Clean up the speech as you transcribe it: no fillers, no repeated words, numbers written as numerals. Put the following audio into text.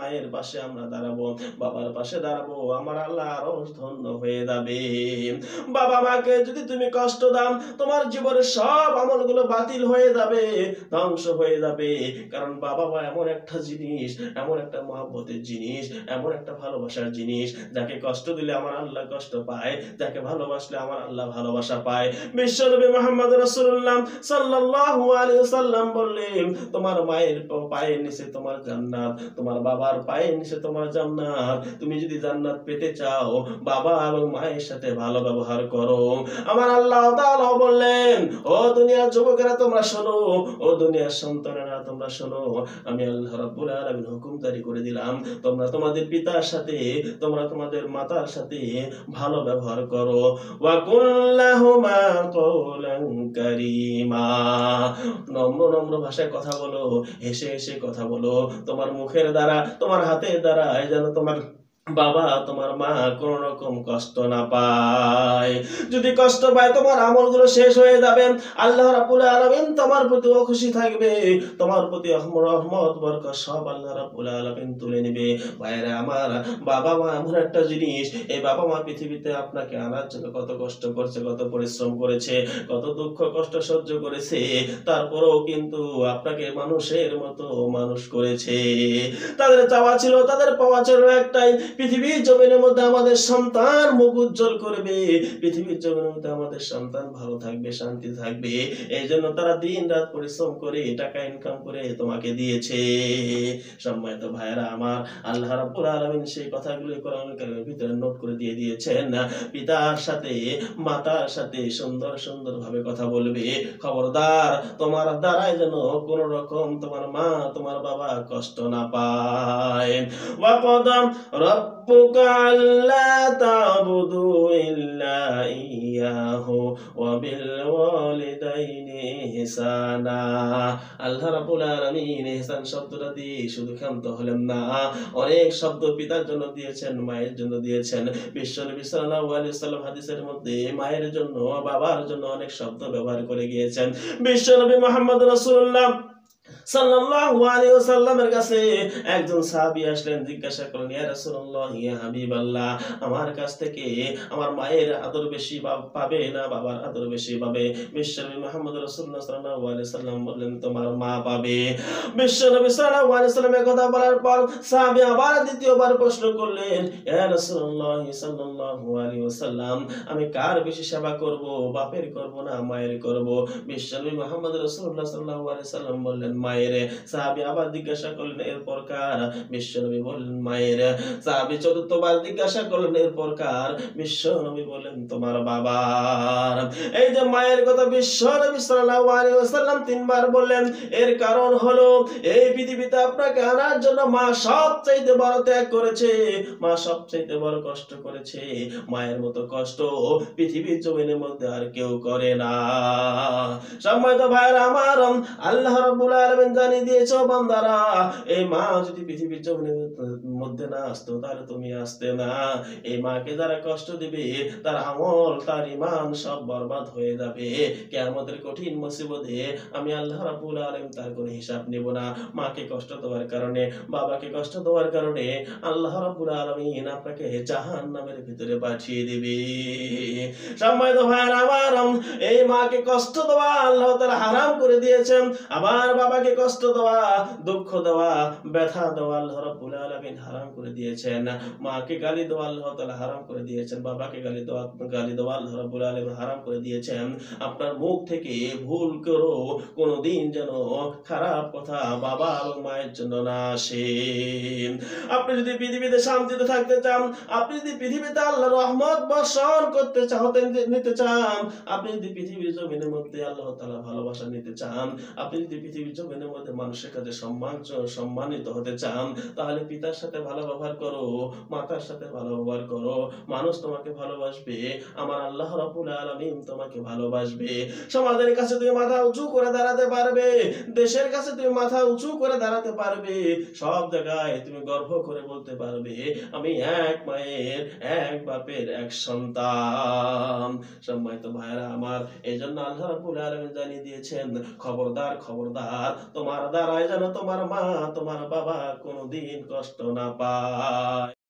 মায়ের পাশে আমরা দাঁড়াবো, বাবার পাশে দাঁড়াবো, আমার আল্লাহ আরো ধন্য হয়ে যাবে। বাবা মাকে যদি তুমি কষ্ট দাও, তোমার জীবনের সব আমলগুলো বাতিল হয়ে যাবে, ধ্বংস হয়ে যাবে। কারণ বাবা মা এমন একটা জিনিস, এমন একটা মহব্বতের জিনিস, এমন একটা ভালোবাসার জিনিস, যাকে কষ্ট দিলে আমার আল্লাহ কষ্ট পায়, যাকে ভালোবাসলে আমার আল্লাহ ভালোবাসা পায়। বিশ্বনবী মুহাম্মদ রাসূলুল্লাহ সাল্লাল্লাহু আলাইহি ওয়াসাল্লাম বললেন, তোমার মায়ের পায়ের নিচে তোমার জান্নাত, তোমার বাবার পায়ের নিচে তোমার জান্নাত। তুমি যদি জান্নাত পেতে চাও, বাবা এবং মায়ের সাথে ভালো ব্যবহার করো। আমার আল্লাহ তাআলা বললেন, ও দুনিয়ার যুবকেরা তোমরা শোনো, ও দুনিয়ার সন্তানেরা তোমরা শোনো, আমি আল্লাহ রাব্বুল আলামিন হুকুম জারি করে দিলাম, তোমরা তোমাদের পিতার সাথে, তোমরা তোমাদের মাতার সাথে ভালো ব্যবহার করো। ওয়া কুল্লাহুমা কওলান কারীমা, নম্র নম্র ভাষায় কথা বলো, হেসে হেসে কথা বলো। তোমার মুখের দ্বারা, তোমার হাতের দ্বারা যেন তোমার বাবা, তোমার মা কোন রকম কষ্ট না পায়। যদি কষ্ট পায়, তোমার আমলগুলো শেষ হয়ে যাবে। আল্লাহ রাব্বুল আলামিন তোমার প্রতি খুশি থাকবে, তোমার প্রতি রহমত বরকত সব আল্লাহ রাব্বুল আলামিন তুলে নেবে। ভাইরা আমার, বাবা মা এমন একটা জিনিস, এই বাবা মা পৃথিবীতে আপনাকে আনার জন্য কত কষ্ট করছে, কত পরিশ্রম করেছে, কত দুঃখ কষ্ট সহ্য করেছে, তারপরেও কিন্তু আপনাকে মানুষের মতো মানুষ করেছে। তাদের চাওয়া ছিল, তাদের পাওয়া ছিল একটাই, পৃথিবীর জমিনের মধ্যে আমাদের সন্তান মুখ উজ্জ্বল করবে, পৃথিবীর জমিনের মধ্যে আমাদের সন্তান ভালো থাকবে, শান্তি থাকবে। এই জন্য তারা দিন রাত পরিশ্রম করে টাকা ইনকাম করে তোমাকে দিয়েছে। সম্মানিত ভাইরা আমার, আল্লাহ রাব্বুল আলামিন সেই কথাগুলো কোরআনুল কারীমের ভিতরে নোট করে দিয়ে দিয়েছেন। পিতার সাথে মাতার সাথে সুন্দর সুন্দর ভাবে কথা বলবে। খবরদার, তোমার দ্বারাই যেন কোন রকম তোমার মা, তোমার বাবা কষ্ট না পায়। ওয়া কদাম রাব্বুকা আল্লা তা'বুদু ইল্লা ইয়াহু ওয়া বিল ওয়ালিদাইনি ইহসানা। আল্লাহ রাব্বুল আলামিন ইহসান শব্দটা দিয়ে শুধু ক্ষান্ত হলেন না, অনেক শব্দ পিতার জন্য দিয়েছেন, মায়ের জন্য দিয়েছেন। বিশ্বনবী সাল্লাল্লাহু আলাইহি ওয়াসাল্লাম হাদিসের মধ্যে মায়ের জন্য, বাবার জন্য অনেক শব্দ ব্যবহার করে গিয়েছেন। বিশ্বনবী মুহাম্মদ রাসূলুল্লাহ সাল্লাল্লাহু আলাইহি ওয়াসাল্লামের কাছে একজন সাহাবী আসলেন, জিজ্ঞাসা করলেন, ইয়া রাসূলুল্লাহ, ইয়া হাবিবাল্লাহ, আমার কাছ থেকে আমার মায়ের আদর বেশি পাবে না বাবার আদর বেশি পাবে? বিশ্বনবী মুহাম্মদ রাসূলুল্লাহ সাল্লাল্লাহু আলাইহি ওয়াসাল্লাম বললেন, তোমার মা পাবে। বিশ্বনবী সাল্লাল্লাহু আলাইহি ওয়াসাল্লাম এই কথা বলার পর সাহাবী আবার দ্বিতীয়বার প্রশ্ন করলেন, ইয়া রাসূলুল্লাহ সাল্লাল্লাহু আলাইহি ওয়াসাল্লাম, আমি কার বেশি সেবা করব, বাপের করব না মায়ের করব? বিশ্বনবী মুহাম্মদ রাসূলুল্লাহ সাল্লাল্লাহু আলাইহি ওয়াসাল্লাম বললেন, মায়ের। সাহাবী আবার জিজ্ঞাসা করলেন, এরপর কার? বিশ্বনবী বললেন, মায়ের। সাহাবী চতুর্থবার জিজ্ঞাসা করলেন, এরপর কার? বিশ্বনবী বললেন, তোমার বাবার। এই যে মায়ের কথা বিশ্বনবী সাল্লাল্লাহু আলাইহি ওয়াসাল্লাম তিনবার বললেন, এর কারণ হলো এই পৃথিবীতে আপনাকে আনার জন্য মা সবচাইতে বড় ত্যাগ করেছে, মা সবচাইতে বড় কষ্ট করেছে। মায়ের মতো কষ্ট পৃথিবীর জমিনের মধ্যে আর কেউ করে না। সম্মানিত ভাইরা আমার, আল্লাহ রাব্বুল আলামিন জানিয়ে দিয়েছে, বান্দারা, এই মা যদি পৃথিবীর জমিনের মধ্যে না আসতো, তাহলে তুমি আসতে না। এই মাকে যারা কষ্ট দিবে, তার আমল, তার ঈমান সব বরবাদ হয়ে যাবে। কিয়ামতের কঠিন মুসিবতে আমি আল্লাহ রাব্বুল আলামিন তার কোনো হিসাব নেব না। মাকে কষ্ট দেওয়ার কারণে, বাবাকে কষ্ট দেওয়ার কারণে আল্লাহ রাব্বুল আলামিন আপনাকে জাহান্নামের ভিতরে পাঠিয়ে দিবে। সম্মানিত ভাইরা আমার, এই মাকে কষ্ট দেওয়া আল্লাহ তাআলা হারাম করে দিয়েছেন। আবার বাবাকে কষ্ট দেওয়া, দুঃখ দেওয়া, ব্যথা দেওয়া আল্লাহ রাব্বুল আলামিন হারাম করে দিয়েছেন। মাকে গালি দেওয়া আল্লাহ তাআলা হারাম করে দিয়েছেন। বাবাকে গালি দেওয়া আল্লাহ রাব্বুল আলামিন হারাম করে দিয়েছেন। আপনার মুখ থেকে ভুল করো কোনদিন যেন খারাপ কথা বাবা এবং মায়ের জন্য না আসে। আপনি যদি পৃথিবীতে শান্তিতে থাকতে চান, আপনি যদি পৃথিবীতে আল্লাহর রহমত বর্ষণ করতে নিতে চান, আপনি যদি পৃথিবীর জমিনের মধ্যে আল্লাহ তাআলা ভালোবাসা নিতে চান, আপনি যদি পৃথিবীর জমিনের মধ্যে মানুষের কাছে সম্মানিত হতে চান, তাহলে পিতার সাথে ভালো ব্যবহার করো, মাতার সাথে ভালো ব্যবহার করো। মানুষ তোমাকে ভালোবাসবে, আমার আল্লাহ রাব্বুল আলামিন তোমাকে ভালোবাসবে। সমাজের কাছে তুমি মাথা উঁচু করে দাঁড়াতে পারবে, দেশের কাছে তুমি মাথা উঁচু করে দাঁড়াতে পারবে, সব জায়গায় তুমি গর্ব করে বলতে পারবে, আমি এক মায়ের, এক বাপের, এক সন্তান। সম্মানিত ভাইরা আমার, এই জন্য আল্লাহ রাব্বুল আলামিন জানিয়ে দিয়েছেন, খবরদার খবরদার, তোমার দ্বারাই যেন তোমার মা তোমার বাবা কোনোদিন কষ্ট না পায়।